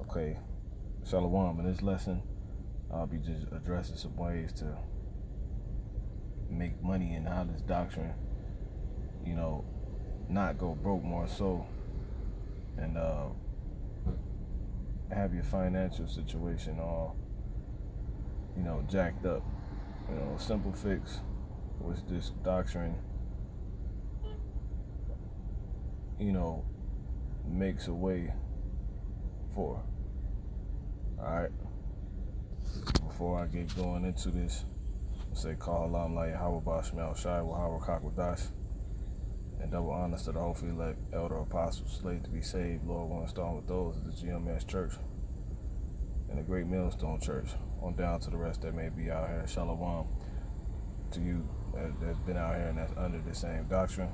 Okay, Shalom. In this lesson, I'll be just addressing some ways to make money and how this doctrine, not go broke more so, and have your financial situation all, jacked up. A simple fix was this doctrine, makes a way for. Alright, before I get going into this, I say call Allah like Yahweh Bashmel Shai Wahawa Kakwadash, and double honors to the hopefully elect elder apostles, slated to be saved, Lord will install with those of the GMS church and the great millstone church, on down to the rest that may be out here. Shalom to you that's been out here and that's under the same doctrine.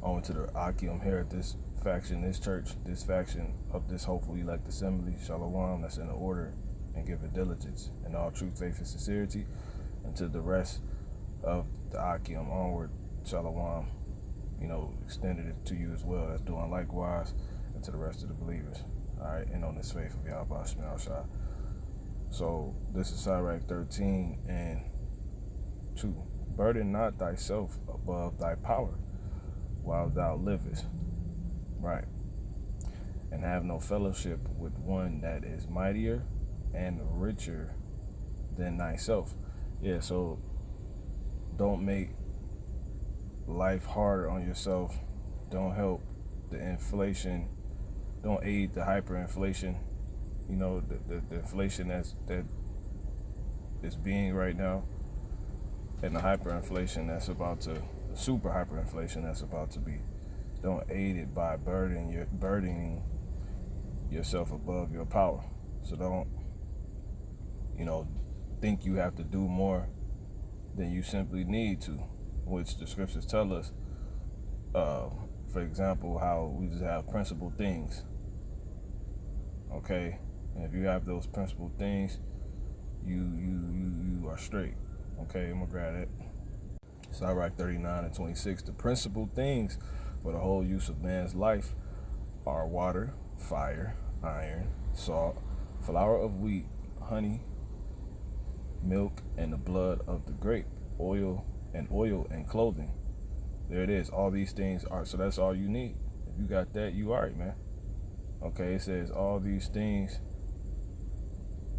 On to the Akim here at this faction, this church, this faction of this hopefully elect assembly, Shalom, that's in the order and give it diligence in all truth, faith, and sincerity, and to the rest of the Akim onward, Shalom, extended it to you as well, that's doing likewise, and to the rest of the believers, alright, and on this faith of Yahweh Shemel Shah. So this is Sirach 13 and 2. Burden not thyself above thy power while thou livest, right, and have no fellowship with one that is mightier and richer than thyself. Yeah, so don't make life harder on yourself. Don't help the inflation. Don't aid the hyperinflation. The inflation that is being right now, and the hyperinflation that's about to, the super hyperinflation that's about to be. Don't aid it by burdening yourself above your power. So don't, think you have to do more than you simply need to, which the scriptures tell us. For example, how we just have principal things. Okay, and if you have those principal things, you are straight. Okay, I'm gonna grab it. Sirach 39 and 26. The principal things for the whole use of man's life are water, fire, iron, salt, flour of wheat, honey, milk, and the blood of the grape, oil and clothing. There it is. All these things are, so that's all you need. If you got that, you alright, man. Okay, it says all these things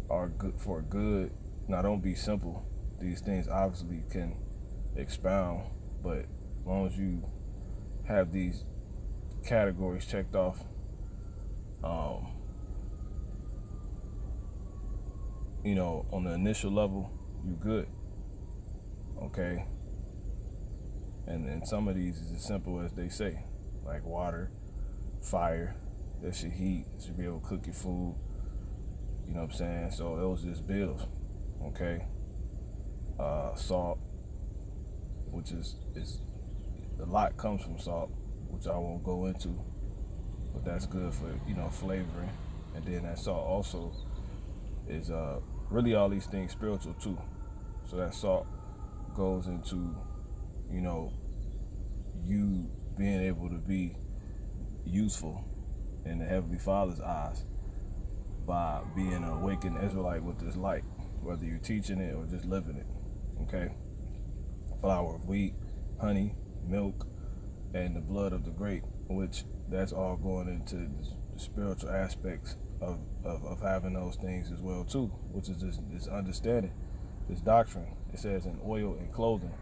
are good for good. Now don't be simple. These things obviously can expound, but as long as you have these categories checked off, on the initial level, you good. Okay, and some of these is as simple as they say, like water, fire, that should heat, it should be able to cook your food, you know what I'm saying? So those just bills. Okay, salt, which is a lot comes from salt, which I won't go into, but that's good for flavoring. And then that salt also is really all these things spiritual too. So that salt goes into you being able to be useful in the Heavenly Father's eyes by being an awakened Israelite with this light, whether you're teaching it or just living it. Okay, flour of wheat, honey, milk, and the blood of the grape, which that's all going into the spiritual aspects of having those things as well too, which is this understanding, this doctrine. It says in oil and clothing,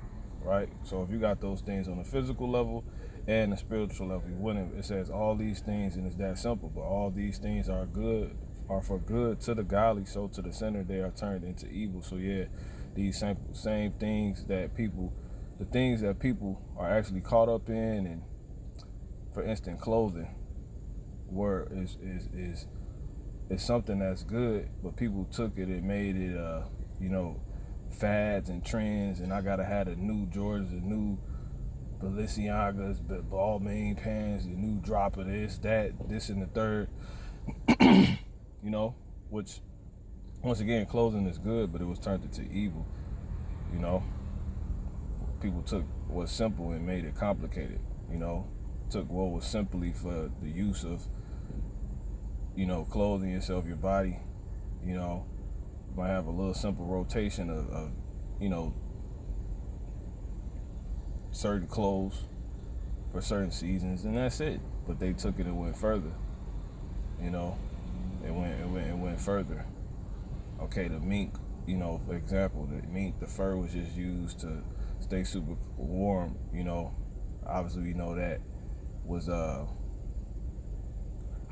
right? So if you got those things on the physical level and the spiritual level, you wouldn't. It says all these things, and it's that simple, but all these things are for good to the godly, so to the sinner they are turned into evil. So yeah, these same things that the things that people are actually caught up in, and for instance, clothing, is something that's good, but people took it and made it, fads and trends, and I gotta have the new Jordans, the new Balenciagas, the Balmain pants, the new drop of this, and the third, which, once again, clothing is good, but it was turned into evil, People took what's simple and made it complicated, took what was simply for the use of clothing yourself, your body. You know, you might have a little simple rotation of certain clothes for certain seasons, and that's it. But they took it and went further. You know, it went further. Okay, the mink. For example, the fur was just used to stay super warm. Obviously we know that was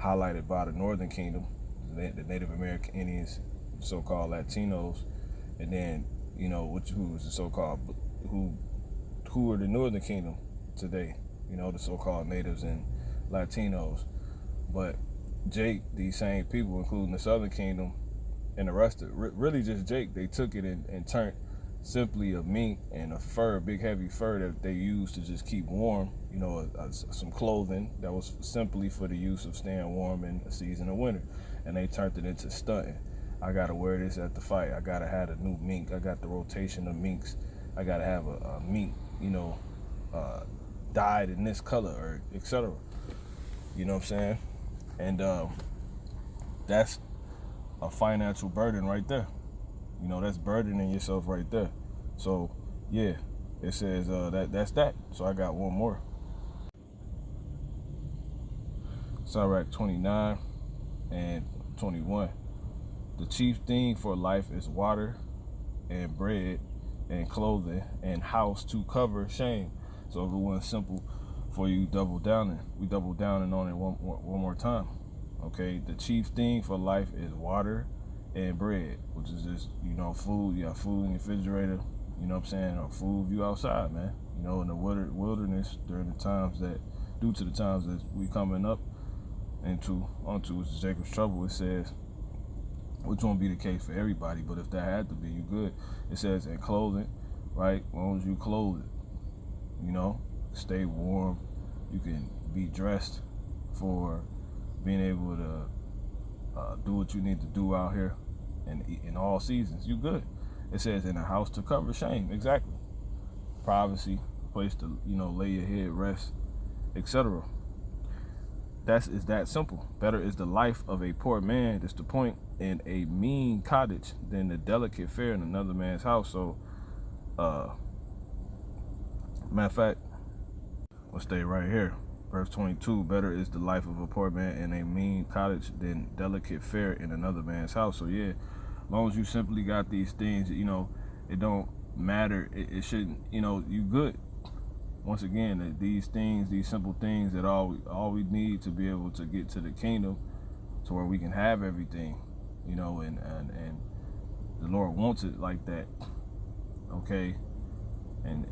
highlighted by the Northern Kingdom, the Native American Indians, so-called Latinos, and then who was the so-called who are the Northern Kingdom today, the so-called natives and Latinos. But Jake, these same people, including the Southern Kingdom and the rest of really just Jake, they took it and turned simply a mink and a fur, a big heavy fur that they used to just keep warm, some clothing that was simply for the use of staying warm in the season of winter, and they turned it into stunting. I gotta wear this at the fight. I gotta have a new mink. I got the rotation of minks. I gotta have a mink, dyed in this color, or etc. You know what I'm saying? And that's a financial burden right there. That's burdening yourself right there. So yeah, it says that's that. So I got one more. Sirach 29 and 21. The chief thing for life is water and bread and clothing and house to cover shame. So if it wasn't simple for you, we double downing on it one more time. Okay, the chief thing for life is water and bread, which is just, food. You got food in the refrigerator, you know what I'm saying, or food you outside, man. In the wilderness during the times due to the times that we coming up onto, which is Jacob's trouble, it says, which won't be the case for everybody, but if that had to be, you good. It says, and clothing, right? As long as you clothe it, stay warm. You can be dressed for being able to do what you need to do out here and in all seasons. You good. It says in a house to cover shame. Exactly. Privacy, place to, lay your head, rest, etc. Is that simple. Better is the life of a poor man, that's the point, in a mean cottage than the delicate fare in another man's house. So, matter of fact, we'll stay right here. Verse 22, better is the life of a poor man in a mean cottage than delicate fare in another man's house. So yeah, as long as you simply got these things, it don't matter. It shouldn't, you good. Once again, these things, these simple things, that all we need to be able to get to the kingdom, to where we can have everything, and the Lord wants it like that. Okay, and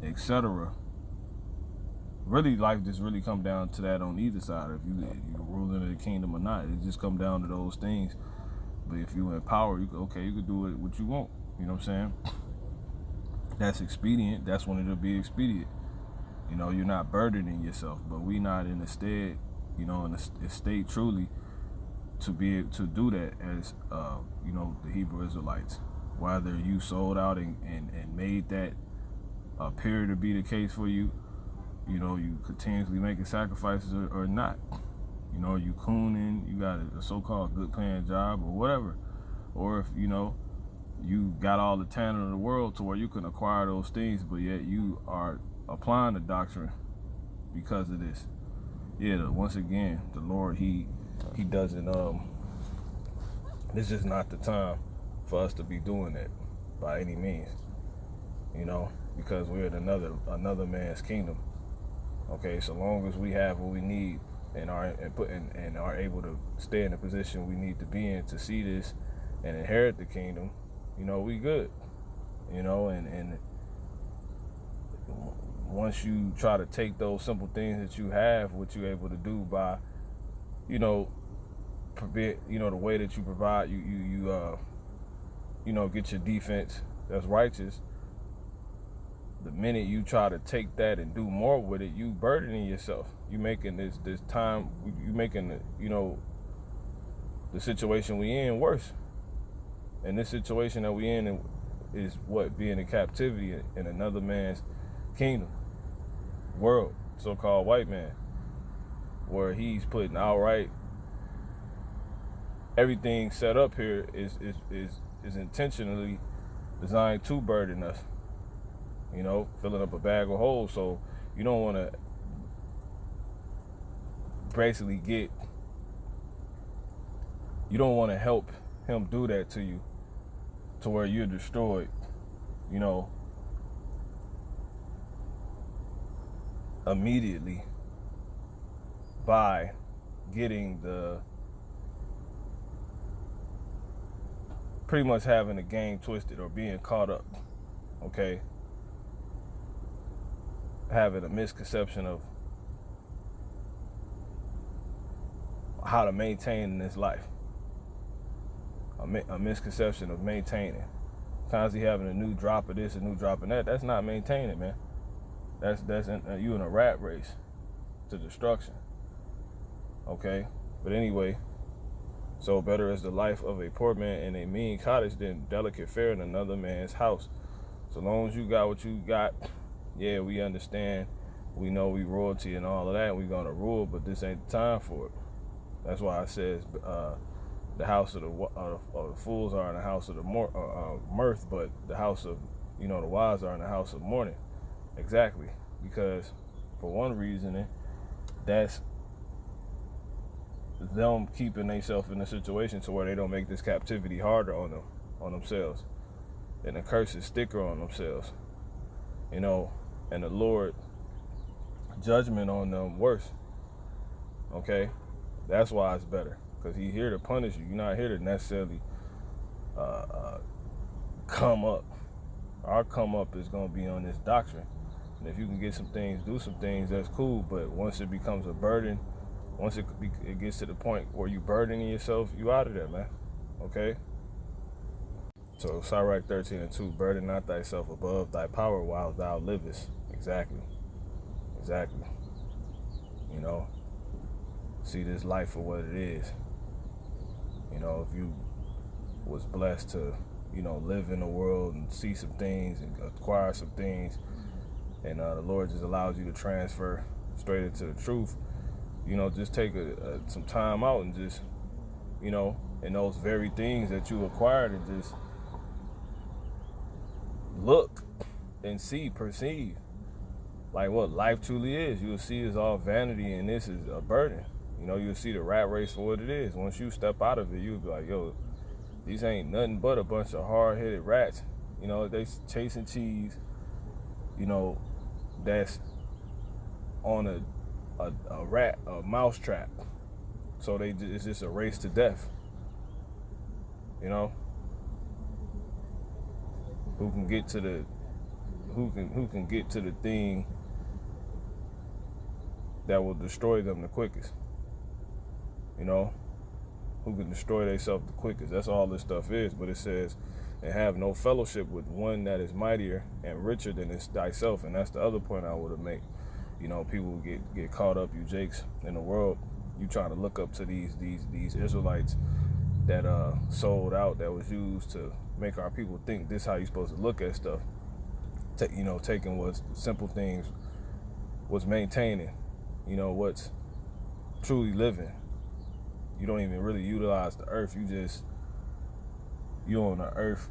etc. Really, life just really come down to that on either side. If you ruling in the kingdom or not, it just come down to those things. But if you in power, you could do it what you want. You know what I'm saying? That's expedient. That's when it'll be expedient. You're not burdening yourself. But we not in the stead, in a state truly to be able to do that as the Hebrew Israelites. Whether you sold out and made that appear to be the case for you, you continuously making sacrifices or not. You cooning, you got a so-called good paying job or whatever. Or if, you got all the talent in the world to where you can acquire those things, but yet you are applying the doctrine because of this. Yeah, once again, the Lord, he doesn't, this is not the time for us to be doing that by any means, because we're in another man's kingdom. Okay, so long as we have what we need and are able to stay in the position we need to be in to see this and inherit the kingdom, we good. And once you try to take those simple things that you have, what you're able to do by, the way that you provide, you get your defense that's righteous. The minute you try to take that and do more with it, you burdening yourself. You making this time, you making the situation we in worse. And this situation that we in is what, being in captivity in another man's kingdom, world, so-called white man, where he's putting outright everything set up here is intentionally designed to burden us. You know, filling up a bag of holes. So you don't want to basically you don't want to help him do that to you to where you're destroyed, you know, immediately by getting pretty much having the game twisted or being caught up, okay? Having a misconception of how to maintain this life. A misconception of maintaining. Constantly having a new drop of this, a new drop of that. That's not maintaining, man. That's you in a rat race to destruction. Okay? But anyway, so better is the life of a poor man in a mean cottage than delicate fare in another man's house. So long as you got what you got, yeah, we understand. We know we royalty and all of that. We're gonna rule, but this ain't the time for it. That's why I says the house of the fools are in the house of the mirth, but the house of the wise are in the house of mourning. Exactly, because for one reason, that's them keeping themselves in a situation to where they don't make this captivity harder on themselves, and the curse is thicker on themselves, and the Lord judgment on them worse. Okay, that's why it's better, because He's here to punish you. You're not here to necessarily come up. Our come up is gonna be on this doctrine, and if you can get some things, do some things, that's cool. But once it becomes a burden, once it gets to the point where you burdening yourself, you out of there, man. Okay. So Sirach 13:2, burden not thyself above thy power while thou livest. Exactly. See this life for what it is. If you was blessed to, live in the world and see some things and acquire some things, and the Lord just allows you to transfer straight into the truth, just take some time out and just, in those very things that you acquired, and just look and see, perceive, like what life truly is. You'll see it's all vanity, and this is a burden. You'll see the rat race for what it is. Once you step out of it, you'll be like, yo, these ain't nothing but a bunch of hard-headed rats. They chasing cheese, that's on a mouse trap. So it's just a race to death. Who can get to the thing that will destroy them the quickest? Who can destroy themselves the quickest? That's all this stuff is. But it says, and have no fellowship with one that is mightier and richer than thyself. And that's the other point I would have made. People get caught up, you jakes in the world. You trying to look up to these Israelites that sold out, that was used to make our people think this how you supposed to look at stuff. Taking what's simple things, what's maintaining, what's truly living. You don't even really utilize the earth. You on the earth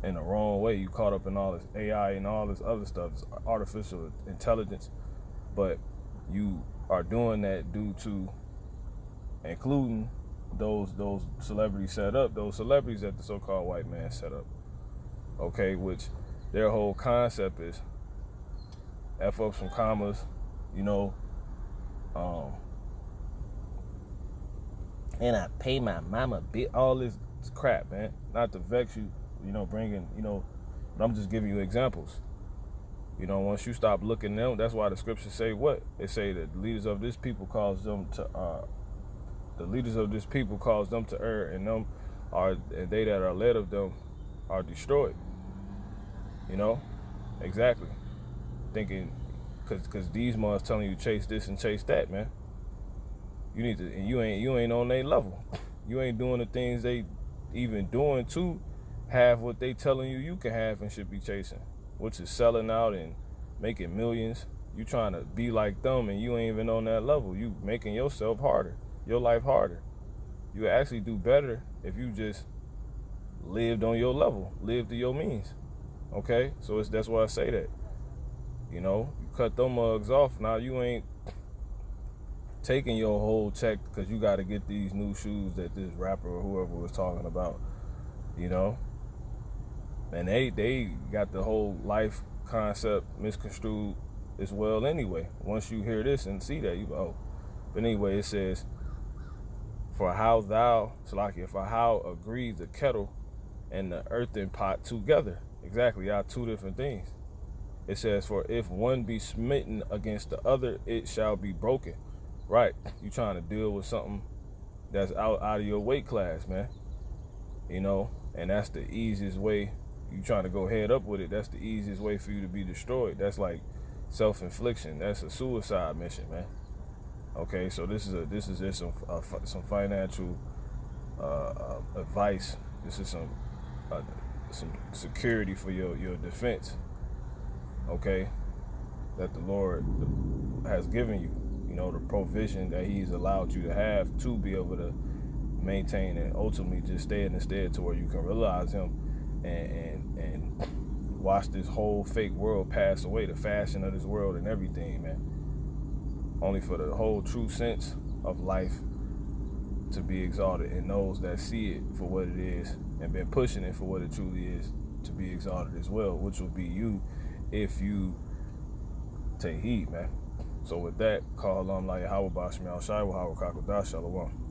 in the wrong way. You caught up in all this AI and all this other stuff, this artificial intelligence. But you are doing that due to including those celebrities set up, those celebrities that the so-called white man set up. Okay, which their whole concept is F up some commas, and I pay my mama all this crap, man. Not to vex you, bringing, but I'm just giving you examples. Once you stop looking them, that's why the scriptures say what? They say that the leaders of this people cause them to err, and they that are led of them are destroyed. Exactly. Thinking, cause these moms telling you chase this and chase that, man. You need to, and you ain't on their level. You ain't doing the things they even doing to have what they telling you can have and should be chasing, which is selling out and making millions, You trying to be like them and you ain't even on that level. You making yourself harder, your life harder. You actually do better if you just lived on your level, lived to your means. Okay? So that's why I say that. You know, you cut them mugs off. Now you ain't taking your whole check because you got to get these new shoes that this rapper or whoever was talking about, you know? And they got the whole life concept misconstrued as well anyway. Once you hear this and see that, you go, oh. But anyway, it says, for how agree the kettle and the earthen pot together. Exactly, y'all two different things. It says, for if one be smitten against the other, it shall be broken. Right, you trying to deal with something that's out of your weight class, man. You know, and that's the easiest way. You trying to go head up with it, that's the easiest way for you to be destroyed. That's like self-infliction. That's a suicide mission, man. Okay, so this is just some financial advice. This is some security for your defense. Okay, that the Lord has given you. You know, the provision that He's allowed you to have to be able to maintain and ultimately just stay in the stead to where you can realize Him and watch this whole fake world pass away, the fashion of this world and everything, man. Only for the whole true sense of life to be exalted, and those that see it for what it is and been pushing it for what it truly is to be exalted as well, which will be you if you take heed, man. So with that, call Yahweh Bashmiel Shai, Shalom.